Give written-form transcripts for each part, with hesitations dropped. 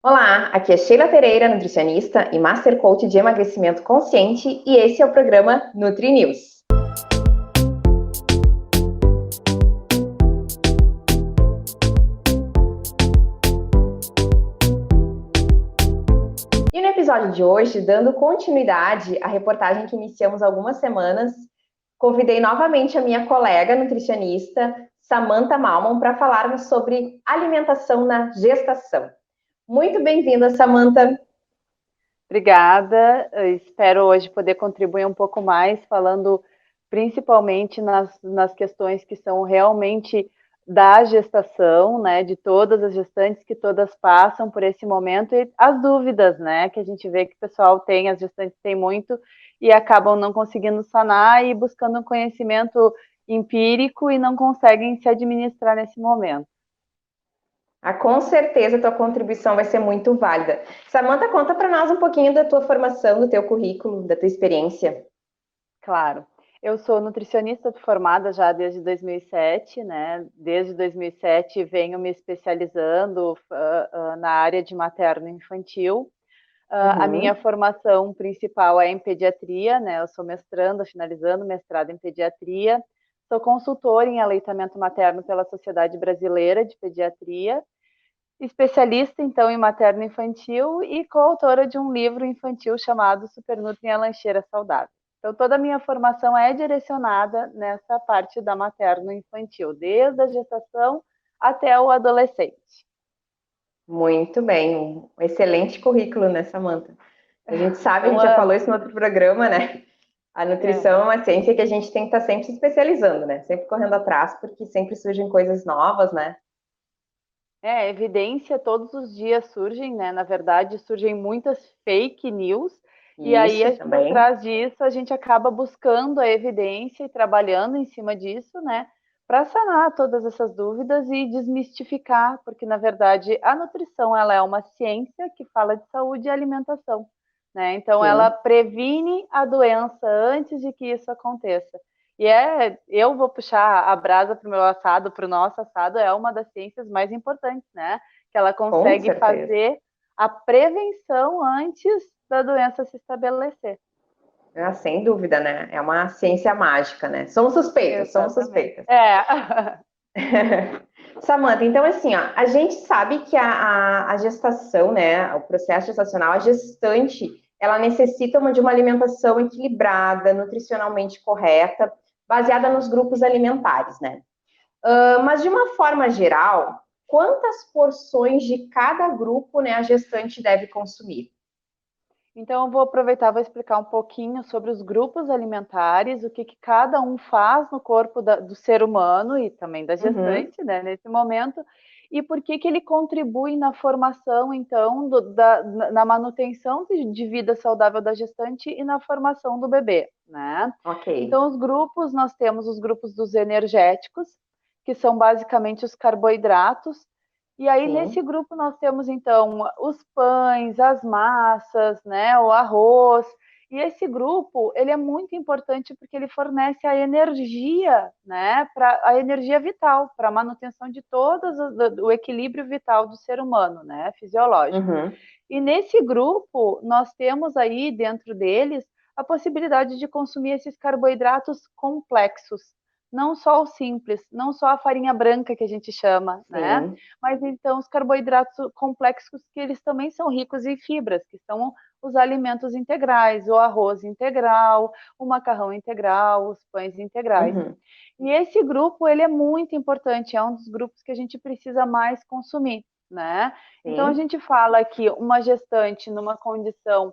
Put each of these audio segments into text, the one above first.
Olá, aqui é Sheila Pereira, nutricionista e Master Coach de emagrecimento consciente, e esse é o programa Nutri News. E no episódio de hoje, dando continuidade à reportagem que iniciamos há algumas semanas, convidei novamente a minha colega nutricionista, Samantha Malman, para falarmos sobre alimentação na gestação. Muito bem-vinda, Samantha. Obrigada. Eu espero hoje poder contribuir um pouco mais, falando principalmente nas questões que são realmente da gestação, né, de todas as gestantes que todas passam por esse momento e as dúvidas, né, que a gente vê que o pessoal tem, as gestantes têm muito e acabam não conseguindo sanar e buscando um conhecimento empírico e não conseguem se administrar nesse momento. Com certeza a tua contribuição vai ser muito válida. Samantha, conta para nós um pouquinho da tua formação, do teu currículo, da tua experiência. Claro. Eu sou nutricionista formada já desde 2007, né? Desde 2007 venho me especializando na área de materno-infantil. A minha Uhum. formação principal é em pediatria, né? Eu sou mestranda, finalizando mestrado em pediatria. Sou consultora em aleitamento materno pela Sociedade Brasileira de Pediatria, especialista então em materno-infantil e coautora de um livro infantil chamado Supernutrem a Lancheira Saudável. Então, toda a minha formação é direcionada nessa parte da materno-infantil, desde a gestação até o adolescente. Muito bem, um excelente currículo, né, Samantha? A gente sabe, a São gente já falou anos. isso no outro programa, né? A É. nutrição é uma ciência que a gente tem que estar sempre se especializando, né? Sempre correndo atrás, porque sempre surgem coisas novas, né? Evidência todos os dias surgem, né? Na verdade, surgem muitas fake news, e Isso aí, por também. trás disso, a gente acaba buscando a evidência e trabalhando em cima disso, né? Para sanar todas essas dúvidas e desmistificar, porque, na verdade, a nutrição ela é uma ciência que fala de saúde e alimentação, né? Então, ela Sim, previne a doença antes de que isso aconteça. Eu vou puxar a brasa para o meu assado, para o nosso assado, é uma das ciências mais importantes, né? Que ela com consegue certeza. fazer a prevenção antes da doença se estabelecer. Sem dúvida, né? É uma ciência mágica, né? Somos suspeitas, somos Exatamente. suspeitas. É. Samantha, então assim, ó, a gente sabe que a gestação, né, o processo gestacional, a gestante, ela necessita de uma alimentação equilibrada, nutricionalmente correta, baseada nos grupos alimentares, né? Mas de uma forma geral, quantas porções de cada grupo, né, a gestante deve consumir? Então, eu vou aproveitar, vou explicar um pouquinho sobre os grupos alimentares, o que cada um faz no corpo do ser humano e também da Uhum, gestante, né, nesse momento, e por que ele contribui na formação, então, na manutenção de vida saudável da gestante e na formação do bebê, né? ok. Então, os grupos, nós temos os grupos dos energéticos, que são basicamente os carboidratos, e aí, nesse Sim. grupo, nós temos, então, os pães, as massas, né, o arroz. E esse grupo, ele é muito importante porque ele fornece a energia, né, a energia vital, para a manutenção de o equilíbrio vital do ser humano, né, fisiológico. Uhum. E nesse grupo, nós temos aí, dentro deles, a possibilidade de consumir esses carboidratos complexos, não só o simples, não só a farinha branca que a gente chama, né? Sim. Mas então os carboidratos complexos que eles também são ricos em fibras, que são os alimentos integrais, o arroz integral, o macarrão integral, os pães integrais. Uhum. E esse grupo, ele é muito importante, é um dos grupos que a gente precisa mais consumir, né? Então a Sim. gente fala que uma gestante numa condição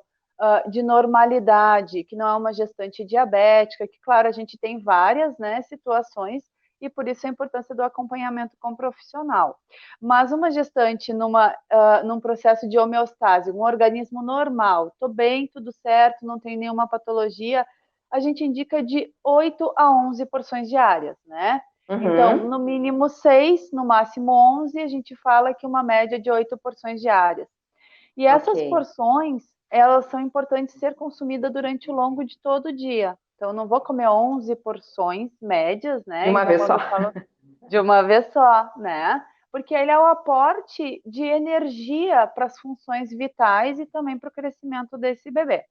de normalidade, que não é uma gestante diabética, que claro, a gente tem várias, né, situações e por isso a importância do acompanhamento com profissional. Mas uma gestante num processo de homeostase, um organismo normal, estou bem, tudo certo, não tem nenhuma patologia, a gente indica de 8 a 11 porções diárias, né? Então, Uhum. no mínimo 6, no máximo 11, a gente fala que uma média de 8 porções diárias. E Ok. essas porções, elas são importantes ser consumidas durante o longo de todo o dia. Então, eu não vou comer 11 porções médias, De né? uma Então, vez quando só. eu falo de uma vez só, né? porque ele é o aporte de energia para as funções vitais e também para o crescimento desse bebê.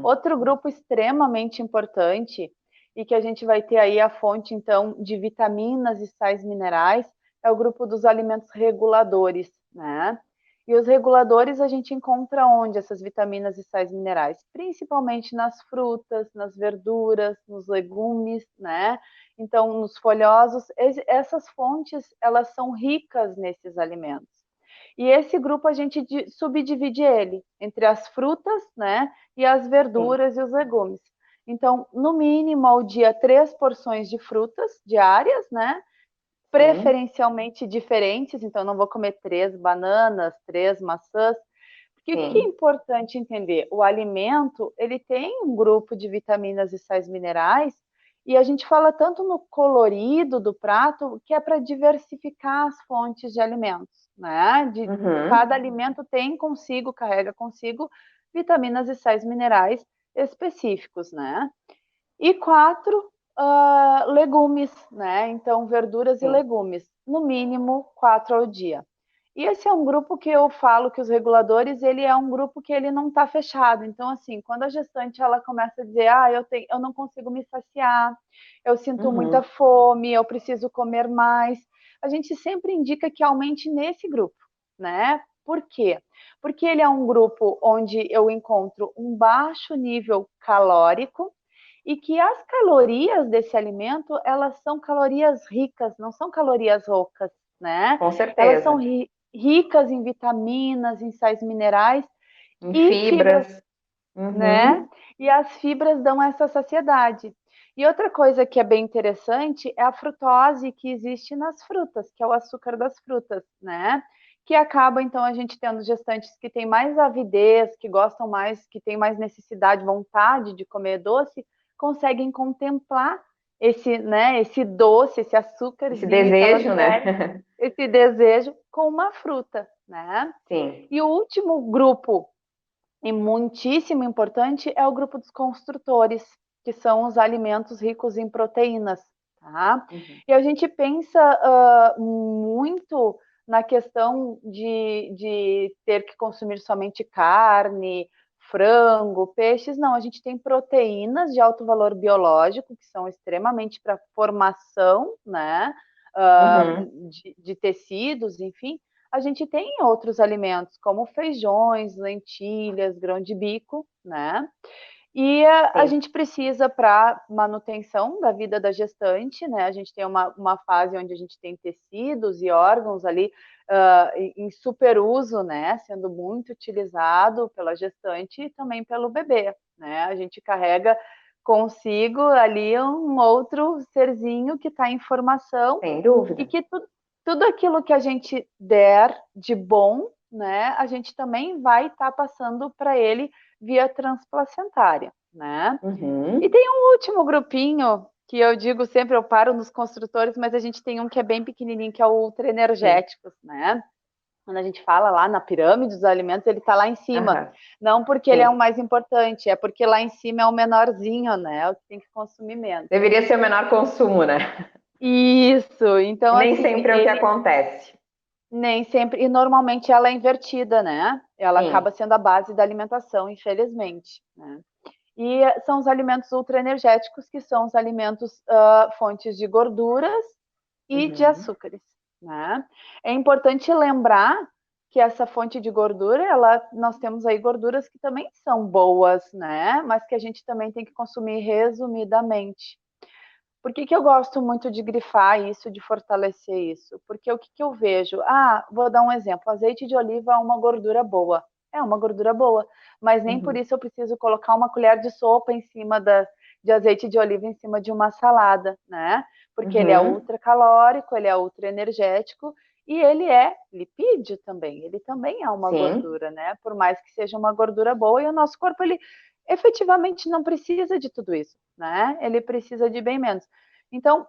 Outro grupo extremamente importante, e que a gente vai ter aí a fonte, então, de vitaminas e sais minerais, é o grupo dos alimentos reguladores, né? E os reguladores a gente encontra onde essas vitaminas e sais minerais? Principalmente nas frutas, nas verduras, nos legumes, né? Então, nos folhosos, essas fontes, elas são ricas nesses alimentos. E esse grupo a gente subdivide ele entre as frutas, né, e as verduras e os legumes. Então, no mínimo ao dia, 3 porções de frutas diárias, né, preferencialmente diferentes, então não vou comer 3 bananas, 3 maçãs, porque o que é importante entender? O alimento, ele tem um grupo de vitaminas e sais minerais, e a gente fala tanto no colorido do prato, que é para diversificar as fontes de alimentos, né? Cada alimento tem consigo, carrega consigo vitaminas e sais minerais específicos, né? E 4, legumes, né? Então, verduras e legumes, no mínimo 4 ao dia. E esse é um grupo que eu falo que os reguladores, ele é um grupo que ele não está fechado. Então, assim, quando a gestante ela começa a dizer, eu não consigo me saciar, eu sinto muita fome, eu preciso comer mais, a gente sempre indica que aumente nesse grupo, né? Por quê? Porque ele é um grupo onde eu encontro um baixo nível calórico, e que as calorias desse alimento, elas são calorias ricas, não são calorias roucas, né? Com certeza. Elas são ricas em vitaminas, em sais minerais em fibras, né? E as fibras dão essa saciedade. E outra coisa que é bem interessante é a frutose que existe nas frutas, que é o açúcar das frutas, né? Que acaba, então, a gente tendo gestantes que têm mais avidez, que gostam mais, que têm mais necessidade, vontade de comer doce, conseguem contemplar esse, né, esse doce, esse açúcar, esse desejo, né? Esse desejo com uma fruta, né? Sim. E o último grupo, e muitíssimo importante, é o grupo dos construtores, que são os alimentos ricos em proteínas, tá? E a gente pensa muito na questão de ter que consumir somente carne, frango, peixes. Não, a gente tem proteínas de alto valor biológico, que são extremamente para formação, né? De tecidos, enfim. A gente tem outros alimentos, como feijões, lentilhas, grão de bico, né? E a gente precisa, para manutenção da vida da gestante, né? A gente tem uma fase onde a gente tem tecidos e órgãos ali em superuso, né? Sendo muito utilizado pela gestante e também pelo bebê, né? A gente carrega consigo ali um outro serzinho que está em formação. Sem dúvida. E que tudo aquilo que a gente der de bom, né, a gente também vai estar passando para ele via transplacentária, né? E tem um último grupinho que eu digo sempre, eu paro nos construtores, mas a gente tem um que é bem pequenininho, que é o ultra energéticos, né? Quando a gente fala lá na pirâmide dos alimentos, ele está lá em cima. Não porque ele é o mais importante, é porque lá em cima é o menorzinho, né? O que tem que consumir menos. Deveria ser o menor consumo, né? Isso, então Nem assim, sempre é o que acontece. Nem sempre, e normalmente ela é invertida, né? Ela acaba sendo a base da alimentação, infelizmente, né? E são os alimentos ultraenergéticos, que são os alimentos fontes de gorduras e de açúcares, né? É importante lembrar que essa fonte de gordura, nós temos aí gorduras que também são boas, né? Mas que a gente também tem que consumir resumidamente. Por que eu gosto muito de grifar isso, de fortalecer isso? Porque o que eu vejo? Vou dar um exemplo. Azeite de oliva é uma gordura boa. É uma gordura boa, mas nem por isso eu preciso colocar uma colher de sopa em cima de azeite de oliva em cima de uma salada, né? Porque ele é ultra calórico, ele é ultra energético e ele é lipídio também. Ele também é uma gordura, né? Por mais que seja uma gordura boa, e o nosso corpo, ele efetivamente não precisa de tudo isso, né? Ele precisa de bem menos. Então,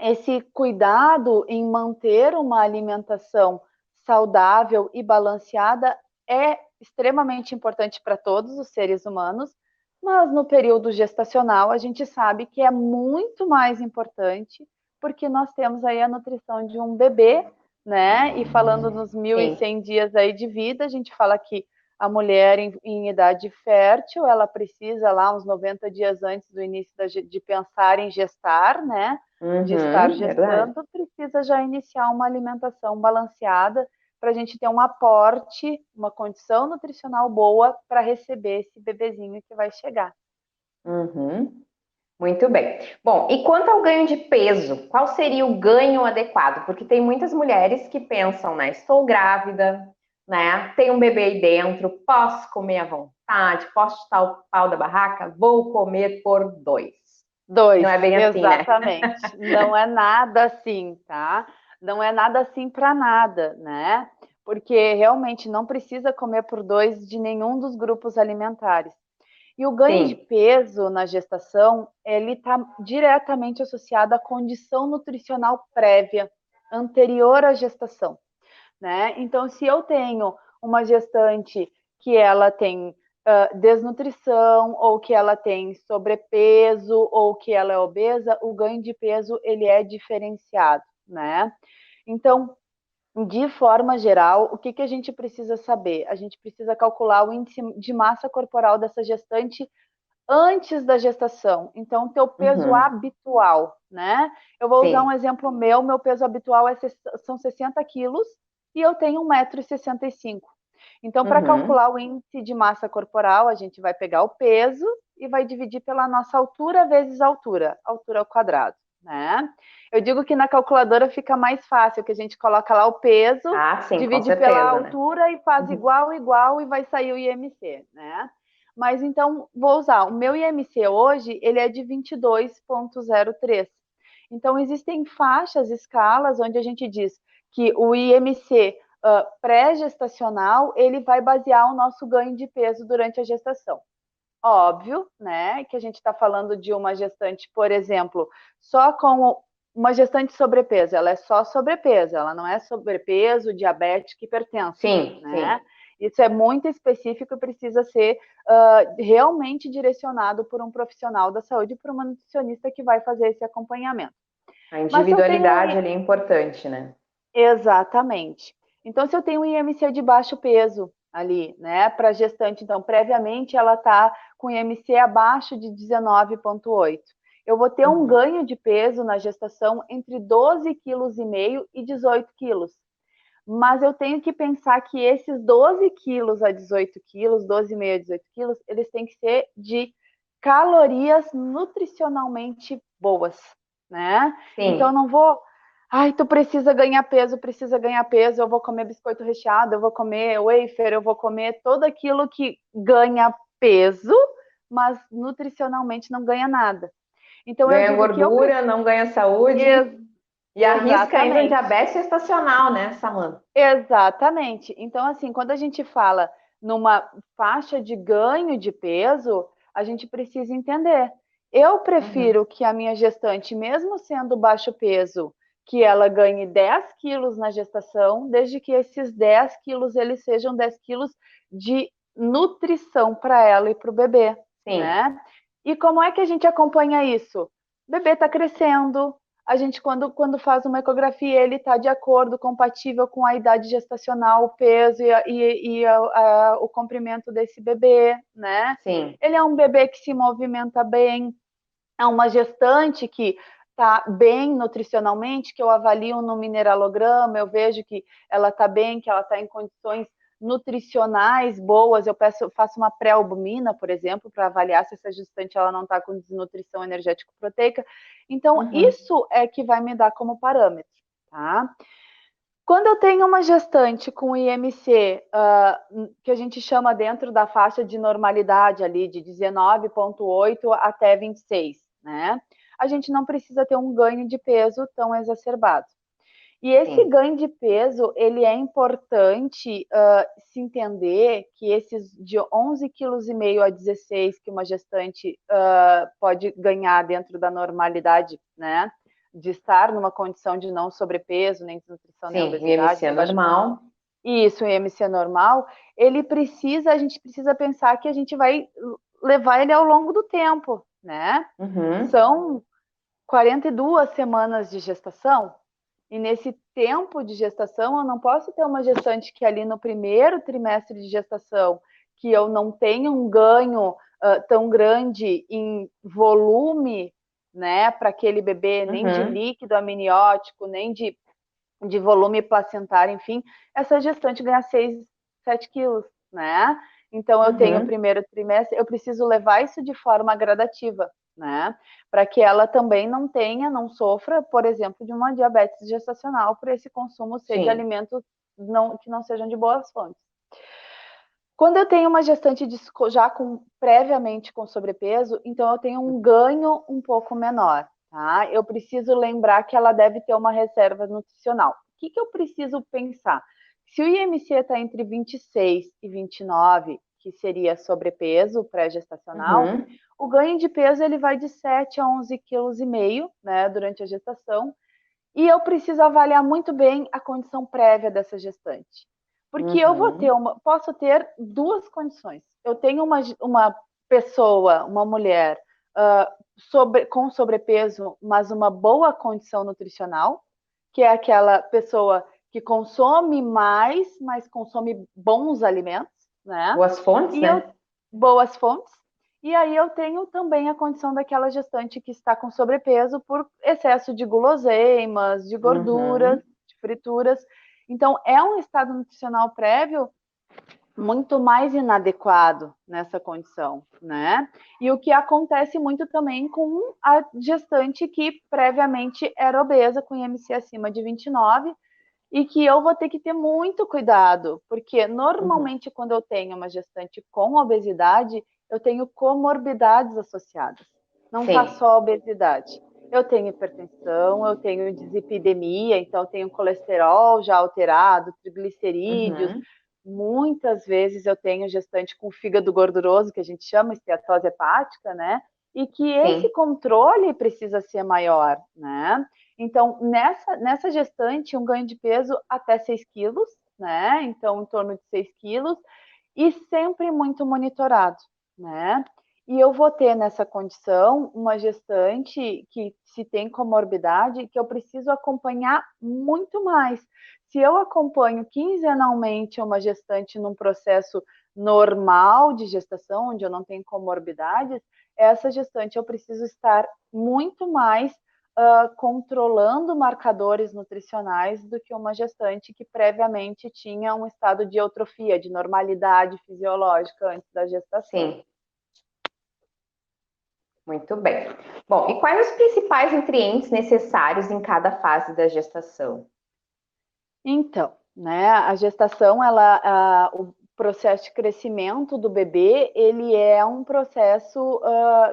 esse cuidado em manter uma alimentação saudável e balanceada é extremamente importante para todos os seres humanos, mas no período gestacional a gente sabe que é muito mais importante porque nós temos aí a nutrição de um bebê, né? E falando nos 1.100 dias aí de vida, a gente fala que a mulher em idade fértil, ela precisa lá uns 90 dias antes do início de pensar em gestar, né? De estar gestando, verdade. Precisa já iniciar uma alimentação balanceada para a gente ter um aporte, uma condição nutricional boa para receber esse bebezinho que vai chegar. Muito bem. Bom, e quanto ao ganho de peso, qual seria o ganho adequado? Porque tem muitas mulheres que pensam, né? Estou grávida, né? Tem um bebê aí dentro, posso comer à vontade, posso chutar o pau da barraca, vou comer por 2. Não é bem assim, né? Exatamente. Não é nada assim, tá? Não é nada assim para nada, né? Porque realmente não precisa comer por 2 de nenhum dos grupos alimentares. E o ganho de peso na gestação, ele está diretamente associado à condição nutricional prévia, anterior à gestação, né? Então, se eu tenho uma gestante que ela tem desnutrição, ou que ela tem sobrepeso, ou que ela é obesa, o ganho de peso, ele é diferenciado, né? Então, de forma geral, o que a gente precisa saber? A gente precisa calcular o índice de massa corporal dessa gestante antes da gestação. Então, teu peso habitual, né? Eu vou usar um exemplo meu peso habitual são 60 quilos e eu tenho 1,65 m. Então, para calcular o índice de massa corporal, a gente vai pegar o peso e vai dividir pela nossa altura vezes altura ao quadrado, né? Eu digo que na calculadora fica mais fácil, que a gente coloca lá o peso, divide pela altura, né? E faz igual e vai sair o IMC, né? Mas então, vou usar, o meu IMC hoje, ele é de 22,03. Então, existem faixas, escalas, onde a gente diz que o IMC pré-gestacional, ele vai basear o nosso ganho de peso durante a gestação. Óbvio, né, que a gente está falando de uma gestante, por exemplo, só com uma gestante sobrepeso, ela é só sobrepeso, ela não é sobrepeso, diabética, hipertensa. Sim, né? Sim. Isso é muito específico e precisa ser realmente direcionado por um profissional da saúde, por uma nutricionista que vai fazer esse acompanhamento. A individualidade ali é importante, né? Exatamente. Então, se eu tenho um IMC de baixo peso ali, né, para gestante, então, previamente ela está com IMC abaixo de 19,8. Eu vou ter um ganho de peso na gestação entre 12,5 kg e 18 quilos. Mas eu tenho que pensar que esses 12 quilos a 18 quilos, 12,5 a 18 quilos, eles têm que ser de calorias nutricionalmente boas, né? Sim. Então, eu não vou... Ai, tu precisa ganhar peso, eu vou comer biscoito recheado, eu vou comer wafer, eu vou comer tudo aquilo que ganha peso, mas nutricionalmente não ganha nada. Então, ganha gordura, não ganha saúde. E arrisca ainda um diabetes gestacional, né, Samanta? Exatamente. Então, assim, quando a gente fala numa faixa de ganho de peso, a gente precisa entender. Eu prefiro que a minha gestante, mesmo sendo baixo peso, que ela ganhe 10 quilos na gestação, desde que esses 10 quilos eles sejam 10 quilos de nutrição para ela e para o bebê. Sim. Né? E como é que a gente acompanha isso? O bebê está crescendo, a gente, quando faz uma ecografia, ele está de acordo, compatível com a idade gestacional, o peso e o comprimento desse bebê, né? Sim. Ele é um bebê que se movimenta bem, é uma gestante que está bem nutricionalmente, que eu avalio no mineralograma, eu vejo que ela está bem, que ela está em condições nutricionais boas, eu faço uma pré-albumina, por exemplo, para avaliar se essa gestante ela não está com desnutrição energético-proteica. Então, isso é que vai me dar como parâmetro, tá? Quando eu tenho uma gestante com IMC, que a gente chama dentro da faixa de normalidade ali, de 19,8 até 26, né? A gente não precisa ter um ganho de peso tão exacerbado. E esse ganho de peso, ele é importante se entender que esses de 11,5 kg a 16 que uma gestante pode ganhar dentro da normalidade, né? De estar numa condição de não sobrepeso, nem desnutrição, nem obesidade. Sim, o IMC normal. Isso, o IMC normal. A gente precisa pensar que a gente vai levar ele ao longo do tempo, né? São 42 semanas de gestação, e nesse tempo de gestação eu não posso ter uma gestante que ali no primeiro trimestre de gestação, que eu não tenha um ganho tão grande em volume, né, para aquele bebê, nem de líquido amniótico, nem de volume placentário, enfim, essa gestante ganha 6, 7 quilos, né? Então, eu tenho o primeiro trimestre, eu preciso levar isso de forma gradativa, né? Para que ela também não tenha, não sofra, por exemplo, de uma diabetes gestacional por esse consumo ser de alimentos que não sejam de boas fontes. Quando eu tenho uma gestante já previamente com sobrepeso, então eu tenho um ganho um pouco menor, tá? Eu preciso lembrar que ela deve ter uma reserva nutricional. O que eu preciso pensar? Se o IMC está entre 26 e 29, que seria sobrepeso pré-gestacional, o ganho de peso ele vai de 7 a 11,5 kg, né, durante a gestação, e eu preciso avaliar muito bem a condição prévia dessa gestante. Porque eu posso ter duas condições. Eu tenho uma pessoa, uma mulher com sobrepeso, mas uma boa condição nutricional, que é aquela pessoa que consome mais, mas consome bons alimentos, né? Boas fontes, né? Boas fontes. E aí eu tenho também a condição daquela gestante que está com sobrepeso por excesso de guloseimas, de gorduras, de frituras. Então, é um estado nutricional prévio muito mais inadequado nessa condição, né? E o que acontece muito também com a gestante que previamente era obesa, com IMC acima de 29, e que eu vou ter que ter muito cuidado, porque normalmente quando eu tenho uma gestante com obesidade, eu tenho comorbidades associadas. Não está só a obesidade. Eu tenho hipertensão, eu tenho dislipidemia, então eu tenho colesterol já alterado, triglicerídeos. Muitas vezes eu tenho gestante com fígado gorduroso, que a gente chama esteatose hepática, né? E que esse controle precisa ser maior, né? Então, nessa gestante, um ganho de peso até 6 quilos, né? Então, em torno de 6 quilos, e sempre muito monitorado, né? E eu vou ter nessa condição uma gestante que, se tem comorbidade, que eu preciso acompanhar muito mais. Se eu acompanho quinzenalmente uma gestante num processo normal de gestação, onde eu não tenho comorbidades, essa gestante eu preciso estar muito mais controlando marcadores nutricionais do que uma gestante que previamente tinha um estado de eutrofia, de normalidade fisiológica antes da gestação. Sim. Muito bem. Bom, e quais os principais nutrientes necessários em cada fase da gestação? Então, né, a gestação, o processo de crescimento do bebê, ele é um processo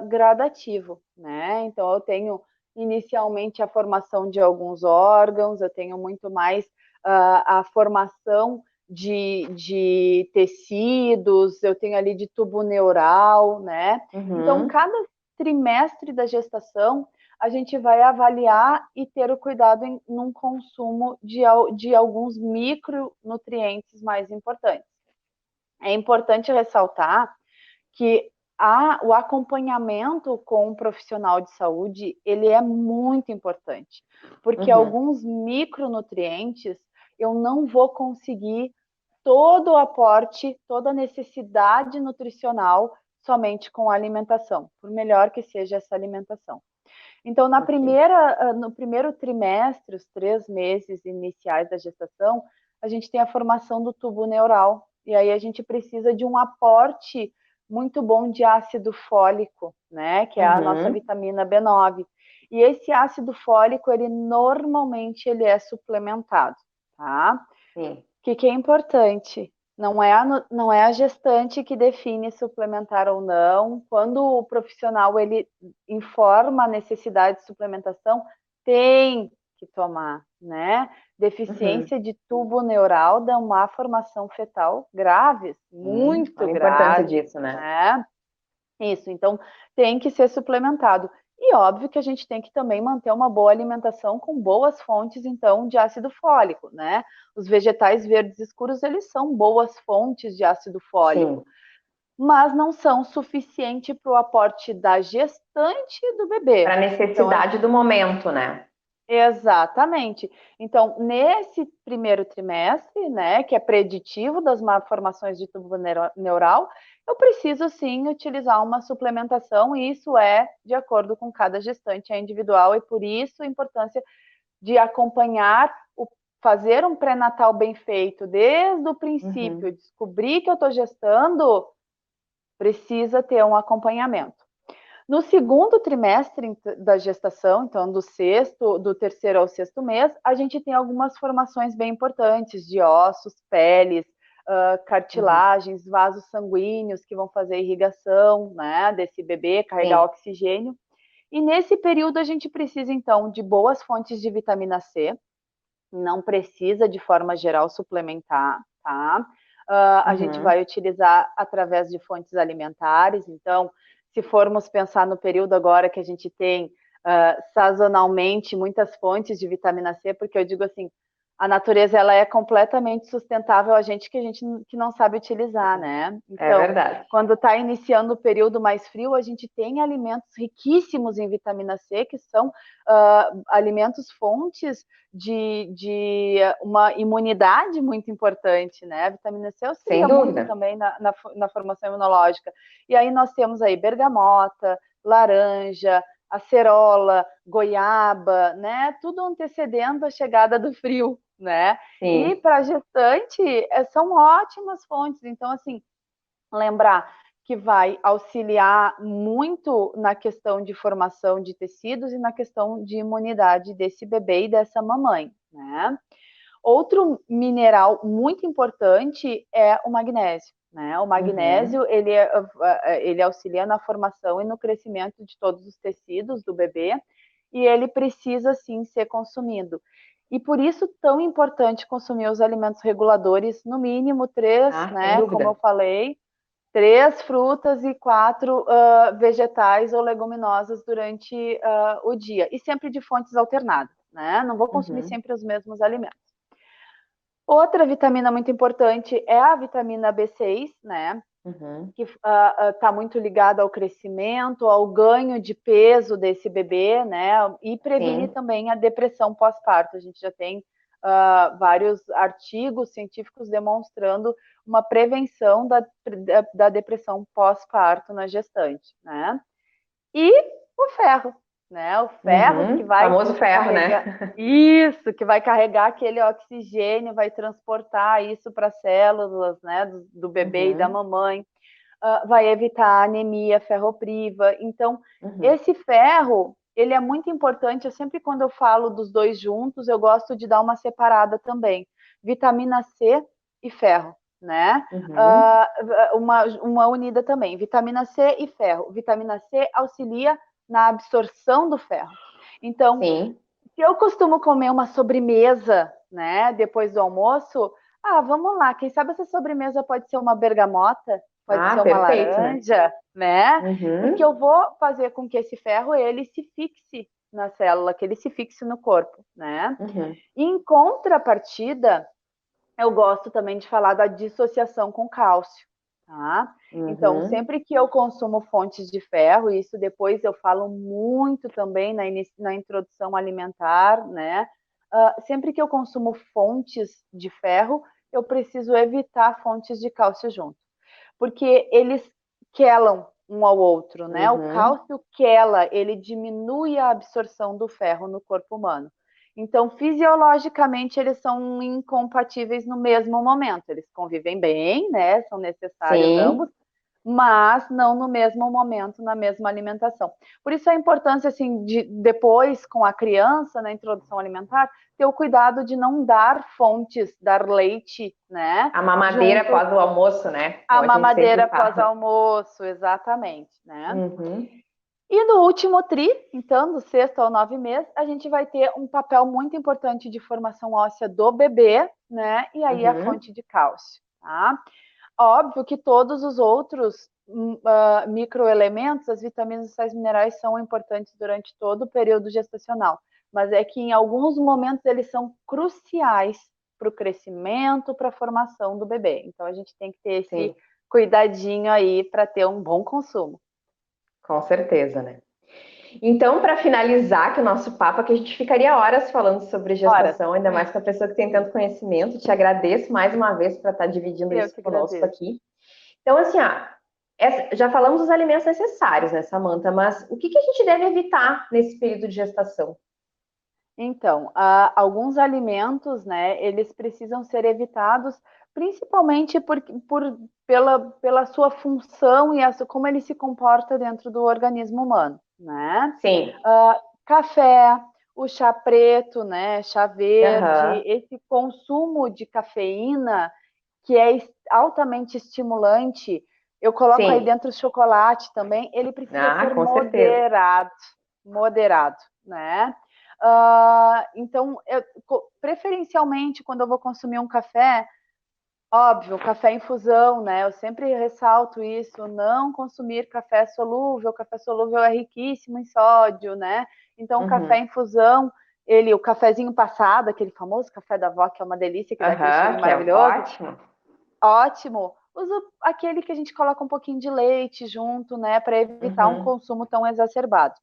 gradativo, né? Então, eu tenho inicialmente a formação de alguns órgãos, eu tenho muito mais a formação de tecidos, eu tenho ali de tubo neural, né? Então, cada trimestre da gestação, a gente vai avaliar e ter o cuidado num consumo de alguns micronutrientes mais importantes. É importante ressaltar que o acompanhamento com um profissional de saúde, ele é muito importante, porque alguns micronutrientes eu não vou conseguir todo o aporte, toda a necessidade nutricional somente com a alimentação, por melhor que seja essa alimentação. Então, no primeiro trimestre, os 3 meses iniciais da gestação, a gente tem a formação do tubo neural, e aí a gente precisa de um aporte muito bom de ácido fólico, né, que é a nossa vitamina B9. E esse ácido fólico, normalmente ele é suplementado, tá? Sim. O que é importante? Não é a gestante que define suplementar ou não. Quando o profissional ele informa a necessidade de suplementação, tem que tomar, né? Deficiência de tubo neural dá uma formação fetal graves, muito Olha a grave, importância disso, né? Isso, então tem que ser suplementado. E óbvio que a gente tem que também manter uma boa alimentação com boas fontes, então, de ácido fólico, né? Os vegetais verdes escuros, eles são boas fontes de ácido fólico. Sim. mas não são suficientes para o aporte da gestante e do bebê. Para a necessidade do momento, né? Exatamente. Então, nesse primeiro trimestre, né, que é preditivo das malformações de tubo neural, eu preciso sim utilizar uma suplementação, e isso é de acordo com cada gestante, é individual, e por isso a importância de acompanhar, fazer um pré-natal bem feito desde o princípio, descobrir que eu estou gestando, precisa ter um acompanhamento. No segundo trimestre da gestação, então do terceiro ao sexto mês, a gente tem algumas formações bem importantes de ossos, peles, cartilagens, vasos sanguíneos que vão fazer irrigação, né, desse bebê, carregar oxigênio. E nesse período a gente precisa, então, de boas fontes de vitamina C, não precisa, de forma geral, suplementar, tá? A gente vai utilizar através de fontes alimentares, então, se formos pensar no período agora que a gente tem sazonalmente muitas fontes de vitamina C, porque eu digo assim, a natureza ela é completamente sustentável, a gente que não sabe utilizar, né? Então, é verdade. quando está iniciando o período mais frio, a gente tem alimentos riquíssimos em vitamina C, que são alimentos fontes de uma imunidade muito importante, né? A vitamina C auxilia muito também na formação imunológica. E aí nós temos aí bergamota, laranja, acerola, goiaba, né? Tudo antecedendo a chegada do frio, né? Sim. E para gestante são ótimas fontes. Então, assim, lembrar que vai auxiliar muito na questão de formação de tecidos e na questão de imunidade desse bebê e dessa mamãe, né? Outro mineral muito importante é o magnésio, né? O magnésio, ele auxilia na formação e no crescimento de todos os tecidos do bebê, e ele precisa, sim, ser consumido. E por isso tão importante consumir os alimentos reguladores, no mínimo 3, né? Como eu falei, 3 frutas e 4 vegetais ou leguminosas durante o dia. E sempre de fontes alternadas, né? Não vou consumir sempre os mesmos alimentos. Outra vitamina muito importante é a vitamina B6, né? Que está muito ligada ao crescimento, ao ganho de peso desse bebê, né? E previne também a depressão pós-parto. A gente já tem vários artigos científicos demonstrando uma prevenção da depressão pós-parto na gestante, né? E o ferro, né? O ferro que vai famoso ferro, carregar, né? Isso, que vai carregar aquele oxigênio, vai transportar isso para as células, né, do bebê e da mamãe, vai evitar a anemia ferropriva. Então, esse ferro, ele é muito importante. Eu sempre, quando eu falo dos dois juntos, eu gosto de dar uma separada também. Vitamina C e ferro, né? Uma unida também, vitamina C e ferro. Vitamina C auxilia na absorção do ferro. Então, se eu costumo comer uma sobremesa, né, depois do almoço, vamos lá, quem sabe essa sobremesa pode ser uma bergamota, pode ser uma laranja, né? Porque eu vou fazer com que esse ferro ele se fixe na célula, que ele se fixe no corpo, né? E em contrapartida, eu gosto também de falar da dissociação com cálcio, tá? Então, sempre que eu consumo fontes de ferro, e isso depois eu falo muito também na introdução alimentar, né? Sempre que eu consumo fontes de ferro, eu preciso evitar fontes de cálcio junto, porque eles quelam um ao outro, né? O cálcio quela, ele diminui a absorção do ferro no corpo humano. Então, fisiologicamente, eles são incompatíveis no mesmo momento. Eles convivem bem, né? São necessários ambos, mas não no mesmo momento, na mesma alimentação. Por isso a importância, assim, de depois, com a criança, na introdução alimentar, ter o cuidado de não dar fontes, dar leite, né? A mamadeira após o almoço, né? A mamadeira após o almoço, exatamente, né? E no último tri, então, do 6º ao 9º mês, a gente vai ter um papel muito importante de formação óssea do bebê, né? E aí a fonte de cálcio, tá? Óbvio que todos os outros microelementos, as vitaminas e sais minerais são importantes durante todo o período gestacional, mas é que em alguns momentos eles são cruciais para o crescimento, para a formação do bebê. Então a gente tem que ter cuidadinho aí para ter um bom consumo. Com certeza, né? Então, para finalizar que o nosso papo, que a gente ficaria horas falando sobre Ora, gestação, ainda mais com a pessoa que tem tanto conhecimento. Te agradeço mais uma vez por estar dividindo eu isso que conosco agradeço. aqui. Então, assim, já falamos dos alimentos necessários, né, Samantha? Mas o que que a gente deve evitar nesse período de gestação? Então, alguns alimentos, né, eles precisam ser evitados, principalmente pela sua função e como ele se comporta dentro do organismo humano, né? Sim. Café, o chá preto, né, chá verde, Aham. esse consumo de cafeína, que é altamente estimulante, eu coloco aí Sim. dentro o chocolate também, ele precisa Ah, ser com certeza. moderado, né? Então, preferencialmente, quando eu vou consumir um café, óbvio, café infusão, né? Eu sempre ressalto isso, não consumir café solúvel é riquíssimo em sódio, né? Então, o café Uhum. infusão, o cafezinho passado, aquele famoso café da avó, que é uma delícia, que dá aquele Aham, cheirinho que é maravilhoso, ótimo. ótimo. Uso aquele que a gente coloca um pouquinho de leite junto, né? Para evitar um Uhum. consumo tão exacerbado.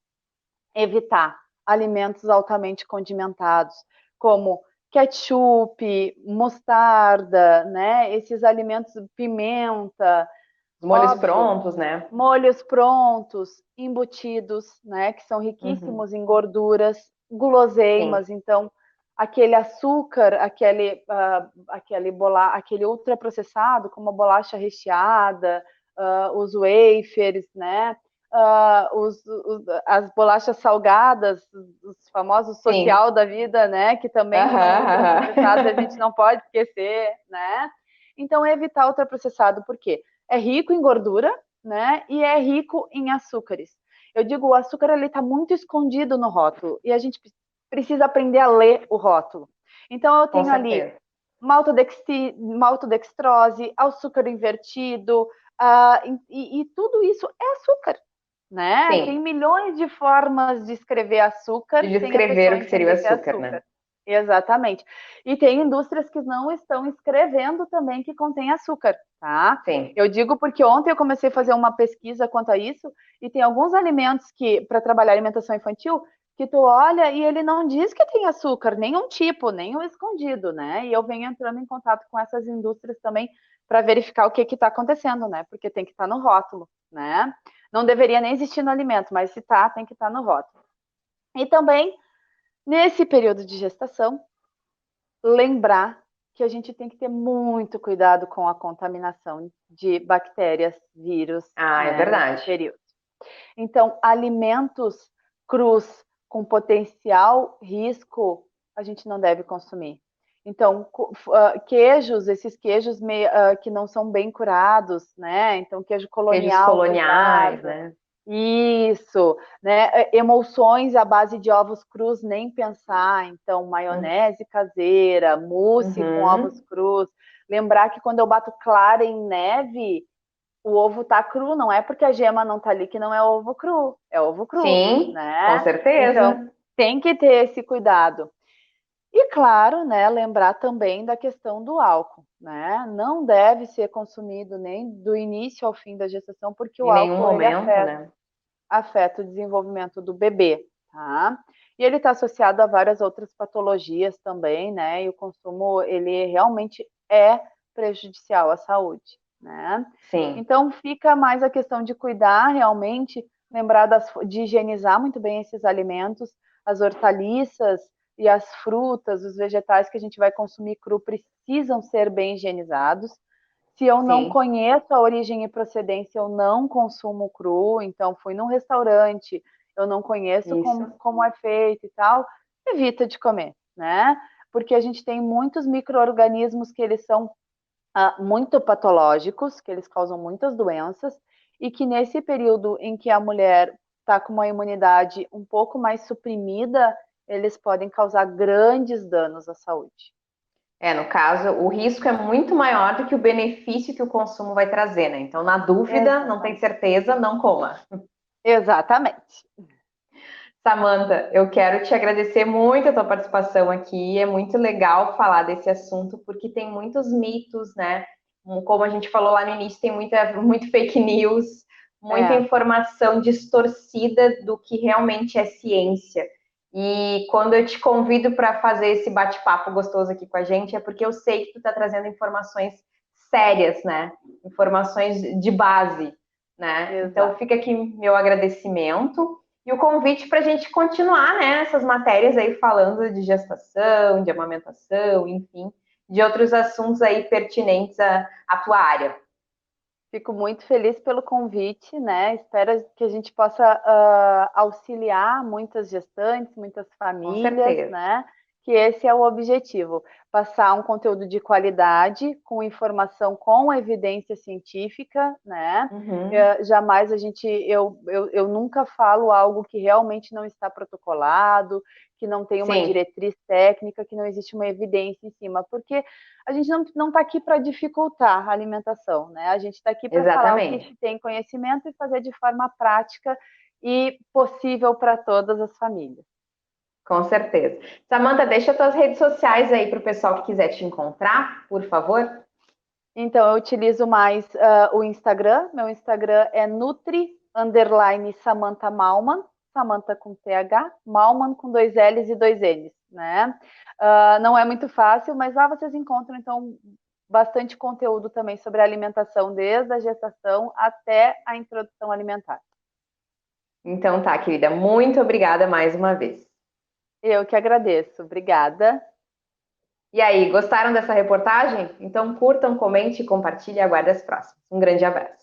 Evitar alimentos altamente condimentados, como ketchup, mostarda, né? Esses alimentos, pimenta, Os molhos óbvio, prontos, né? molhos prontos, embutidos, né? Que são Uhum. riquíssimos em gorduras, Sim. guloseimas, então aquele açúcar, aquele ultraprocessado, como a bolacha recheada, os wafers, né? As bolachas salgadas, os famosos Sim. social da vida, né? Que também são Aham, ultraprocessados, a gente aham. não pode esquecer, né? Então, evitar ultraprocessado, por quê? É rico em gordura, né? E é rico em açúcares. Eu digo, o açúcar ele está muito escondido no rótulo e a gente precisa aprender a ler o rótulo. Então, eu Com tenho ali certeza. maltodextrose, açúcar invertido, e tudo isso é açúcar, né? Tem Sim. milhões de formas de escrever açúcar De sem a descrever o pessoa que seria o entender que é açúcar, né? açúcar. Exatamente. E tem indústrias que não estão escrevendo também que contém açúcar, tá? Sim. Eu digo porque ontem eu comecei a fazer uma pesquisa quanto a isso e tem alguns alimentos que, para trabalhar alimentação infantil, que tu olha e ele não diz que tem açúcar, nenhum tipo, nem o escondido, né? E eu venho entrando em contato com essas indústrias também para verificar o que está acontecendo, né? Porque tem que estar no rótulo, né? Não deveria nem existir no alimento, mas se tá, tem que estar no rótulo. E também, nesse período de gestação, lembrar que a gente tem que ter muito cuidado com a contaminação de bactérias, vírus, Ah, é né, nesse verdade. período. Então, alimentos crus com potencial risco, a gente não deve consumir. Então, queijos, esses queijos que não são bem curados, né? Então, queijo Queijos colonial coloniais, pesado, né? isso, né? Emulsões à base de ovos crus, nem pensar. Então, maionese caseira, mousse com ovos Uhum. crus. Lembrar que quando eu bato clara em neve, o ovo tá cru, não é porque a gema não tá ali que não é ovo cru, é ovo cru, Sim, com né? Então, certeza. tem que ter esse cuidado. E claro, né, lembrar também da questão do álcool, né? Não deve ser consumido nem do início ao fim da gestação, porque o Em nenhum álcool ele momento, né? afeta o desenvolvimento do bebê, tá? E ele está associado a várias outras patologias também, né? E o consumo, ele realmente é prejudicial à saúde, né? Sim, Então, fica mais a questão de cuidar realmente, lembrar de higienizar muito bem esses alimentos, as hortaliças e as frutas, os vegetais que a gente vai consumir cru precisam ser bem higienizados. Se eu não sim. conheço a origem e procedência, eu não consumo cru. Então, fui num restaurante, eu não conheço Isso. como é feito e tal, evita de comer, né? Porque a gente tem muitos micro-organismos que eles são muito patológicos, que eles causam muitas doenças, e que nesse período em que a mulher está com uma imunidade um pouco mais suprimida, eles podem causar grandes danos à saúde. É, no caso, o risco é muito maior do que o benefício que o consumo vai trazer, né? Então, na dúvida, não tem Exatamente. certeza, não coma. Exatamente. Samantha, eu quero te agradecer muito a tua participação aqui. É muito legal falar desse assunto, porque tem muitos mitos, né? como a gente falou lá no início, tem muito fake news, muita informação distorcida do que realmente é ciência. E quando eu te convido para fazer esse bate-papo gostoso aqui com a gente, é porque eu sei que tu está trazendo informações sérias, né? Informações de base, né? Exato. Então fica aqui meu agradecimento e o convite para a gente continuar, né, essas matérias aí falando de gestação, de amamentação, enfim, de outros assuntos aí pertinentes à tua área. Fico muito feliz pelo convite, né? Espero que a gente possa auxiliar muitas gestantes, muitas Com famílias, certeza. né? Que esse é o objetivo, passar um conteúdo de qualidade, com informação com evidência científica, né? Jamais eu nunca falo algo que realmente não está protocolado, que não tem uma Sim. diretriz técnica, que não existe uma evidência em cima, porque a gente não está aqui para dificultar a alimentação, né? A gente está aqui para falar o que tem conhecimento e fazer de forma prática e possível para todas as famílias. Com certeza. Samantha, deixa tuas redes sociais aí para o pessoal que quiser te encontrar, por favor. Então, eu utilizo mais o Instagram. Meu Instagram é Nutri_Samantha Malman, Samantha com TH, Malman com 2 L's e 2 N's, né? Não é muito fácil, mas lá vocês encontram, então, bastante conteúdo também sobre a alimentação, desde a gestação até a introdução alimentar. Então tá, querida. Muito obrigada mais uma vez. Eu que agradeço. Obrigada. E aí, gostaram dessa reportagem? Então curtam, comente, compartilhem e aguardem as próximas. Um grande abraço.